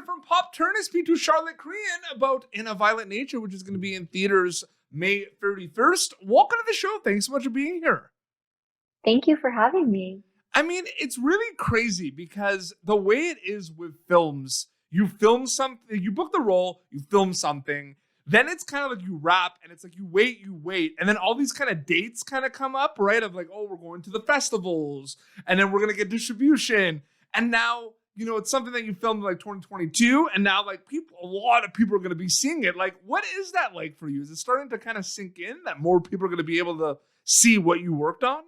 from Pop Turnipsby to Charlotte Creaghan about In a Violent Nature, which is going to be in theaters May 31st. Welcome to the show. Thanks so much for being here. Thank you for having me. I mean, it's really crazy because the way it is with films, you film something, you book the role, you film something, then it's kind of like you wrap and it's like you wait. And then all these kind of dates kind of come up, right? Of like, oh, we're going to the festivals and then we're going to get distribution. And now, you know, it's something that you filmed in like 2022. And now like a lot of people are going to be seeing it. Like, what is that like for you? Is it starting to kind of sink in that more people are going to be able to see what you worked on?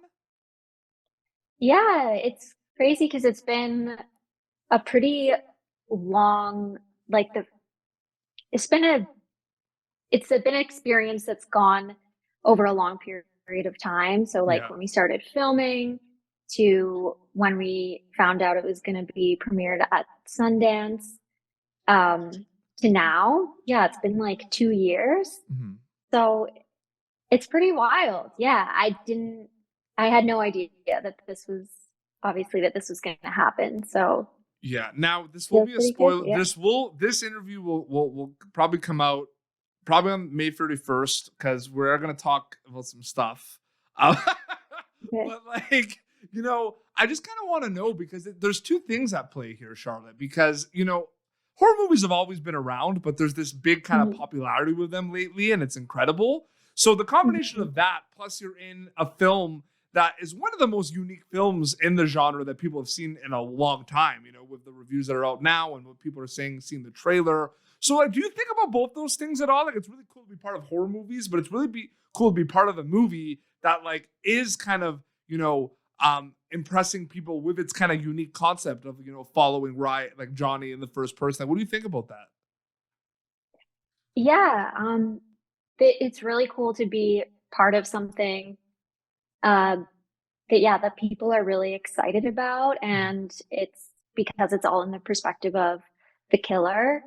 Yeah, it's crazy because it's been a pretty long, it's been an experience that's gone over a long period of time. So like when we started filming to when we found out it was going to be premiered at Sundance, to now, it's been like 2 years. Mm-hmm. So it's pretty wild. Yeah, I had no idea that this was going to happen. So yeah, now this will be a spoiler. Good, yeah. This interview will probably come out probably on May 31st because we're going to talk about some stuff. But like, you know, I just kind of want to know because there's two things at play here, Charlotte, because, you know, horror movies have always been around, but there's this big kind of popularity with them lately and it's incredible. So the combination of that, plus you're in a film that is one of the most unique films in the genre that people have seen in a long time, you know, with the reviews that are out now and what people are saying, seeing the trailer. So like, do you think about both those things at all? Like, it's really cool to be part of horror movies, but it's really cool to be part of a movie that like is kind of, you know, impressing people with its kind of unique concept of, you know, following like Johnny in the first person. Like, what do you think about that? Yeah, it's really cool to be part of something that people are really excited about, and it's because it's all in the perspective of the killer.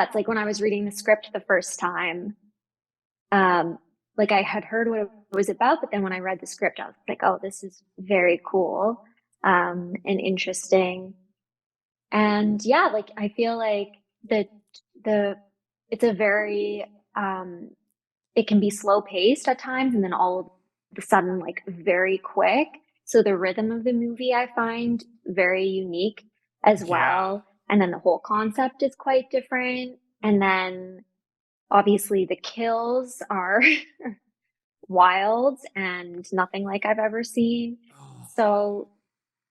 It's like when I was reading the script the first time, like I had heard what it was about, but then when I read the script, I was like, oh, this is very cool, and interesting. And yeah, like I feel like it's a very, it can be slow paced at times and then all of a sudden like very quick. So the rhythm of the movie I find very unique as well. And then the whole concept is quite different. And then obviously the kills are wild and nothing like I've ever seen. So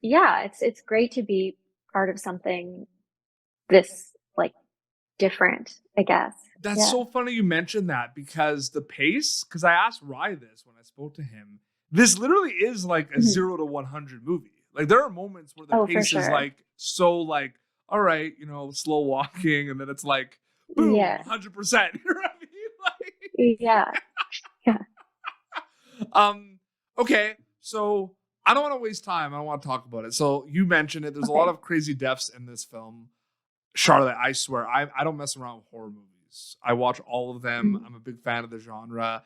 yeah, it's great to be part of something this like different, I guess. That's so funny you mentioned that because the pace, because I asked Rye this when I spoke to him, this literally is like a 0 to 100 movie. Like there are moments where the pace is like, so like, all right, you know, slow walking. And then it's like, boom, 100%. You know what I mean? Like, okay. So I don't want to waste time. I don't want to talk about it. So you mentioned it. There's a lot of crazy deaths in this film. Charlotte, I swear, I don't mess around with horror movies. I watch all of them. I'm a big fan of the genre.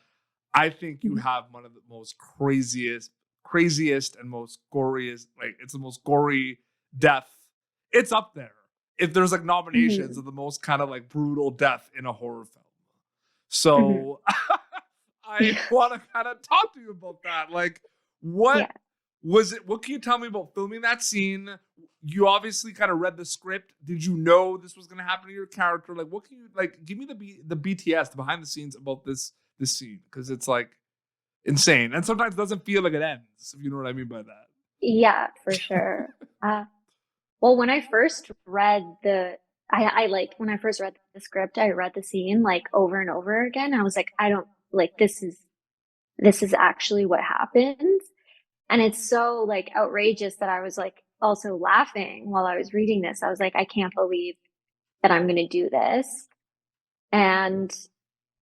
I think you have one of the most craziest and most goriest, like it's the most gory death. It's up there. If there's like nominations of the most kind of like brutal death in a horror film. So I want to kind of talk to you about that. Like what was it? What can you tell me about filming that scene? You obviously kind of read the script. Did you know this was going to happen to your character? Like, what can you like? Give me the BTS, the behind the scenes about this scene because it's like insane, and sometimes it doesn't feel like it ends. If you know what I mean by that. Yeah, for sure. Well, when I first read when I first read the script, I read the scene like over and over again. I was like, I don't like this is actually what happens, and it's so like outrageous that I was like also laughing while I was reading this. I was like, I can't believe that I'm going to do this. And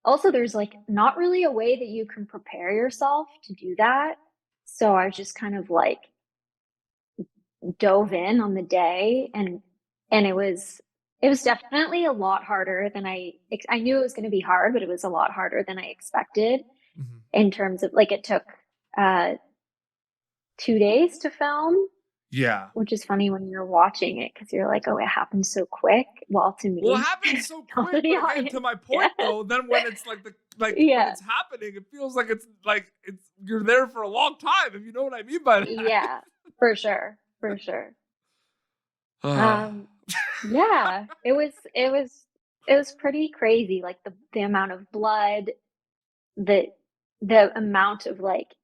also there's like not really a way that you can prepare yourself to do that. So I just kind of like dove in on the day and it was definitely a lot harder than I knew it was going to be hard, but it was a lot harder than I expected in terms of like it took 2 days to film. Yeah. which is funny when you're watching it because you're like, oh, it happened so quick. Well, to Well, it me, happens so not to quick, the but again, to audience. my Yeah. point though, then when it's like when Yeah. it's happening, it feels like it's you're there for a long time, if you know what I mean by that. Yeah, for sure. For sure. Yeah, it was pretty crazy. Like the amount of blood, the the amount of like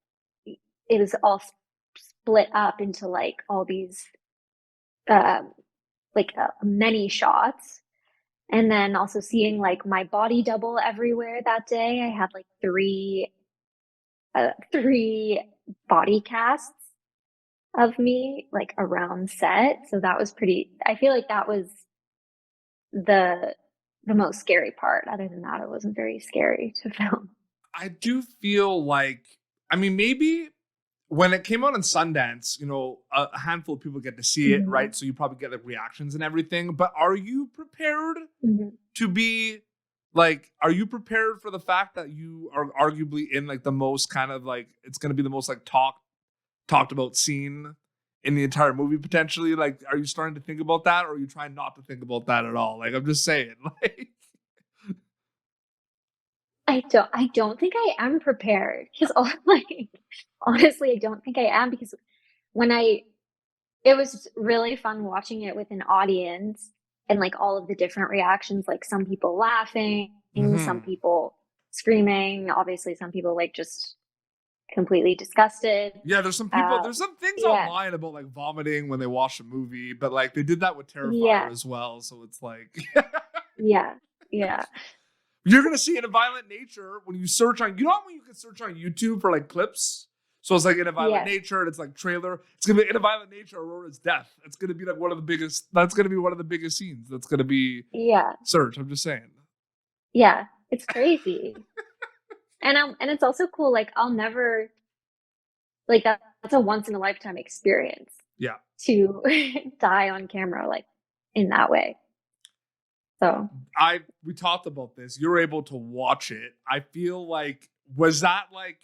it was all split up into like all these um many shots. And then also seeing like my body double everywhere that day. I had like three body casts of me like around set. So that was pretty, I feel like that was the the most scary part. Other than that, it wasn't very scary to film. I do feel like, I mean, maybe when it came out in Sundance, a handful of people get to see it, Mhm. right? So you probably get like reactions and everything. But are you prepared Mhm. to be are you prepared for the fact that you are arguably in like the most kind of like, it's going to be the most like talked about scene in the entire movie potentially? Like, are you starting to think about that, or are you trying not to think about that at all? Like, I'm just saying, like, I don't think I am prepared because like honestly, I don't think I am because when I it was really fun watching it with an audience and like all of the different reactions, like some people laughing, some mhm. people screaming, obviously some people like just completely disgusted. Yeah, Uh, there's some things yeah, online about like vomiting when they watch a movie, but like they did that with Terrifier yeah, as well. So it's like, yeah, yeah, you're gonna see in a violent nature when you search on, when you can search on YouTube for like clips. So it's like in a violent yes, nature, and it's like trailer. It's gonna be in a violent nature, Aurora's death. It's gonna be like one of the biggest. That's gonna be one of the biggest scenes. That's gonna be yeah, search. I'm just saying. yeah. It's crazy, and it's also cool. Like I'll never like that's a once in a lifetime experience Yeah, to die on camera like in that way. So we talked about this. You're able to watch it. I feel like, was that like,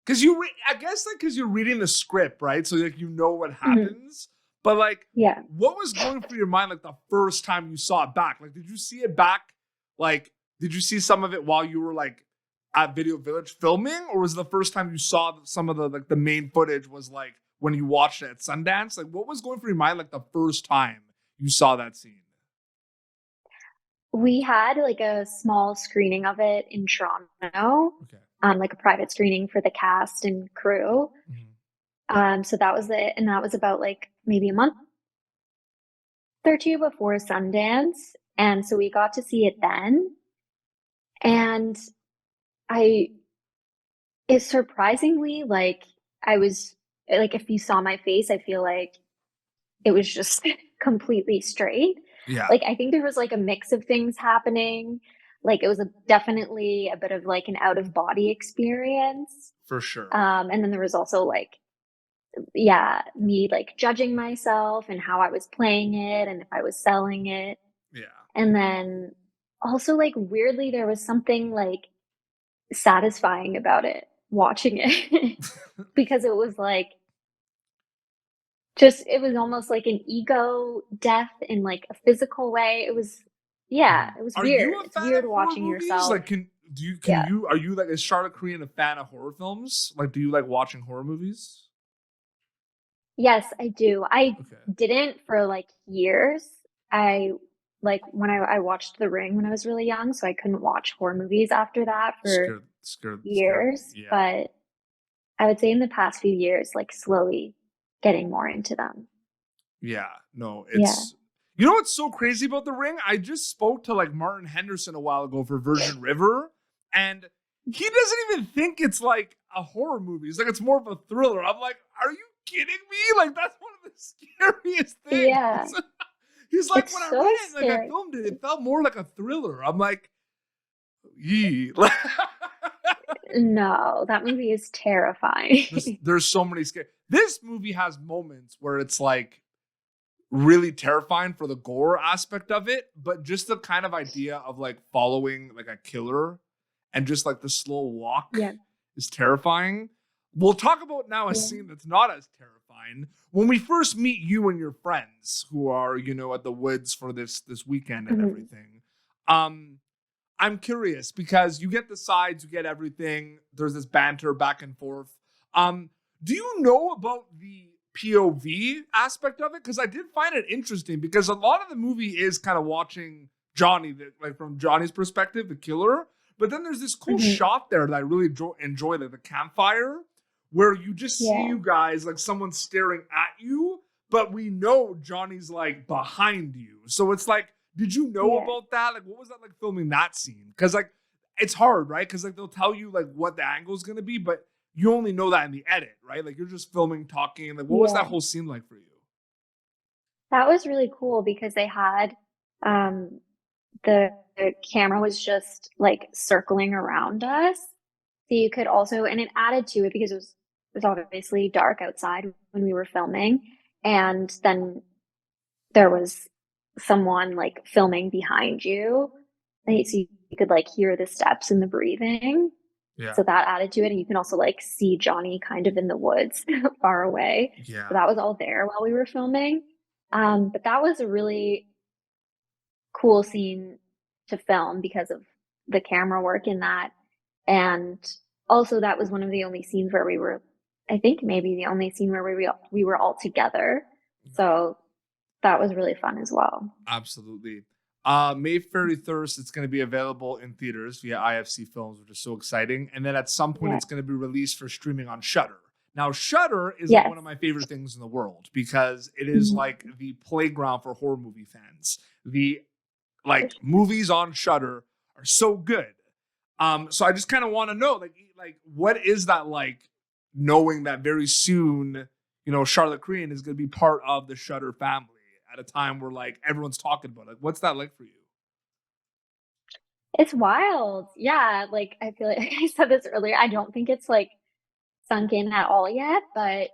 because I guess like because you're reading the script, right? So like what mhm, happens. But like, yeah. what was going through your mind like the first time you saw it back? Like, did you see it back? Like, did you see some of it while you were like at Video Village filming, or was it the first time you saw some of the like the main footage was like when you watched it at Sundance? Like, what was going through your mind like the first time you saw that scene? We had like a small screening of it in Toronto, Okay. like a private screening for the cast and crew. Mhm. So that was it, and that was about like maybe a month or two before Sundance, and so we got to see it then. And I it's surprisingly like I was like if you saw my face, I feel like it was just completely straight. Yeah, Like, I think there was, like, a mix of things happening. Like, it was definitely a bit of, like, an out of body experience. for sure. And then there was also, like, yeah, me, like, judging myself and how I was playing it and if I was selling it. Yeah. And then also, like, weirdly, there was something, like, satisfying about it, watching it, because it was, like, just it was almost like an ego death in, like, a physical way. It was yeah, Mhm. it was Are you weird. a It's fan weird of horror watching movies? yourself Like, can yeah. you are you like, is Charlotte Korean a fan of horror films? Like, do you like watching horror movies? Yes, I do. I Okay. didn't for, like, years. I like, when I watched The Ring when I was really young, so I couldn't watch horror movies after that for Scared me. years, Yeah. but I would say in the past few years, like, slowly getting more into them. Yeah. No, Yeah. it's, you know what's so crazy about The Ring? I just spoke to like Martin Henderson a while ago for Virgin River, and he doesn't even think it's like a horror movie. He's like, it's more of a thriller. I'm like, are you kidding me? Like, that's one of the scariest Yeah. things. He's like, It's when I so read it, like I scary. filmed it, it felt more like a thriller. I'm like, yee. No, that movie is terrifying. There's so many scary. This movie has moments where it's like really terrifying for the gore aspect of it, but just the kind of idea of like following like a killer and just like the slow walk Yeah, is terrifying. We'll talk about now a yeah. scene that's not as terrifying. timeline, when we first meet you and your friends who are, at the woods for this weekend and everything, I'm curious because you get the sides, you get everything. There's this banter back and forth. Do you know about the POV aspect of it? Because I did find it interesting because a lot of the movie is kind of watching Johnny, like from Johnny's perspective, the killer. But then there's this cool shot there that I really enjoy, like the campfire, where you just see you guys, like someone staring at you, but we know Johnny's like behind you. So it's like, did you know about that? Like, what was that like filming that scene? Because like, it's hard, right? Because like they'll tell you like what the angle is going to be, but you only know that in the edit, right? Like you're just filming, talking. Like, what was that whole scene like for you? That was really cool because they had the camera was just like circling around us. So you could also, and it added to it because it was obviously dark outside when we were filming. And then there was someone like filming behind you. And so you could like hear the steps and the breathing. Yeah. So that added to it. And you can also like see Johnny kind of in the woods far away. Yeah. So that was all there while we were filming. But that was a really cool scene to film because of the camera work in that. And also that was one of the only scenes where we were, I think maybe the only scene where we were all together. So that was really fun as well. Absolutely. May 31st, it's going to be available in theaters via IFC Films, which is so exciting. And then at some point, it's going to be released for streaming on Shudder. Now, Shudder is like one of my favorite things in the world because it is like the playground for horror movie fans. The movies on Shudder are so good. So I just kind of want to know, like, what is that like, knowing that very soon, Charlotte Creaghan is going to be part of the Shudder family at a time where like everyone's talking about it. What's that like for you? It's wild. Yeah. Like, I feel like I said this earlier, I don't think it's like sunk in at all yet, but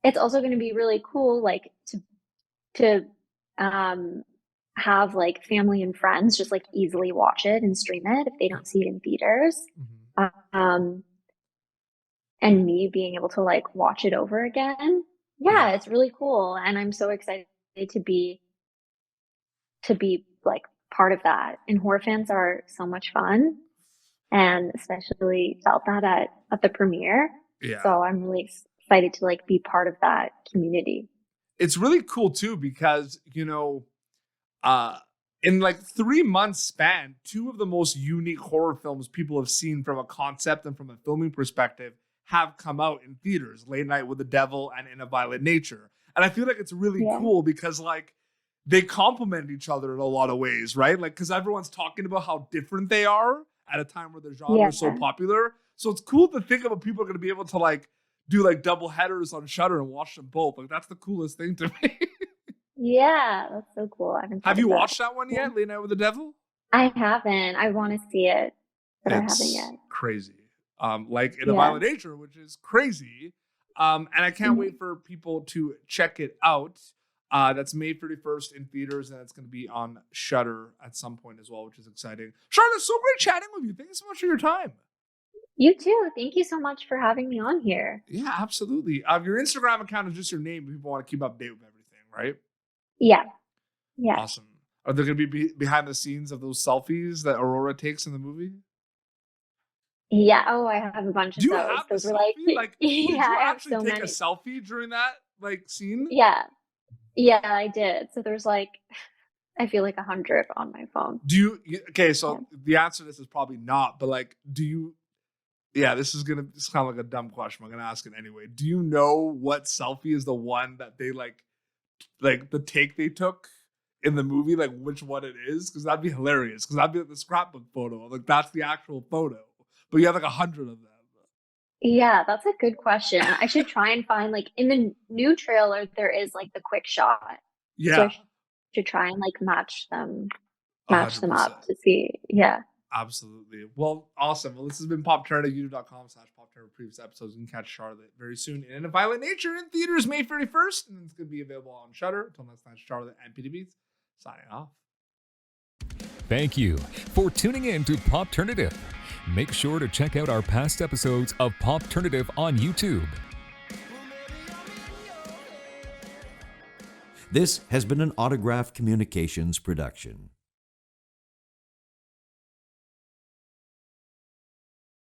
it's also going to be really cool, like to have like family and friends just like easily watch it and stream it if they don't see it in theaters. And me being able to like watch it over again. Yeah, it's really cool. And I'm so excited to be like part of that. And horror fans are so much fun. And especially felt that at the premiere. Yeah. So I'm really excited to like be part of that community. It's really cool too, because, in like 3 months span, 2 of the most unique horror films people have seen from a concept and from a filming perspective have come out in theaters: Late Night with the Devil and In a Violent Nature. And I feel like it's really cool because like they complement each other in a lot of ways, right? Like, because everyone's talking about how different they are at a time where the genre is so popular. So it's cool to think about people are going to be able to like do like double headers on Shudder and watch them both. Like, that's the coolest thing to me. Yeah, that's so cool. Have you watched that one yet, Late Night with the Devil? I haven't. I want to see it, but I haven't yet. Crazy. Like In a Violent Nature, which is crazy. And I can't wait for people to check it out. That's May 31st in theaters, and it's going to be on Shudder at some point as well, which is exciting. Charlotte, so great chatting with you. Thank you so much for your time. You too. Thank you so much for having me on here. Yeah, absolutely. Your Instagram account is just your name. People want to keep update with everything, right? Yeah. Yeah. Awesome. Are there going to be behind the scenes of those selfies that Aurora takes in the movie? Yeah. Oh, I have a bunch of those. Have those were like did you actually take a selfie during that like scene? Yeah. Yeah, I did. So there's like, I feel like 100 on my phone. So the answer to this is probably not, but like, this is going to sound like a dumb question. I'm going to ask it anyway. Do you know what selfie is the one that they like the take they took in the movie, like which one it is? Because that'd be hilarious. Because that'd be like the scrapbook photo. Like, that's the actual photo. But you have like 100 of them. Yeah, that's a good question. I should try and find like in the new trailer, there is like the quick shot. Yeah. So I should try and like match them 100%. To see. Yeah. Absolutely. Well, awesome. Well, this has been Pop Turner, youtube.com/PopTurner. Previous episodes. You can catch Charlotte very soon in A Violent Nature in theaters May 31st. And it's going to be available on Shudder. Until next time, Charlotte and PDBs signing off. Thank you for tuning in to Popternative. Make sure to check out our past episodes of Popternative on YouTube. This has been an Autograph Communications production.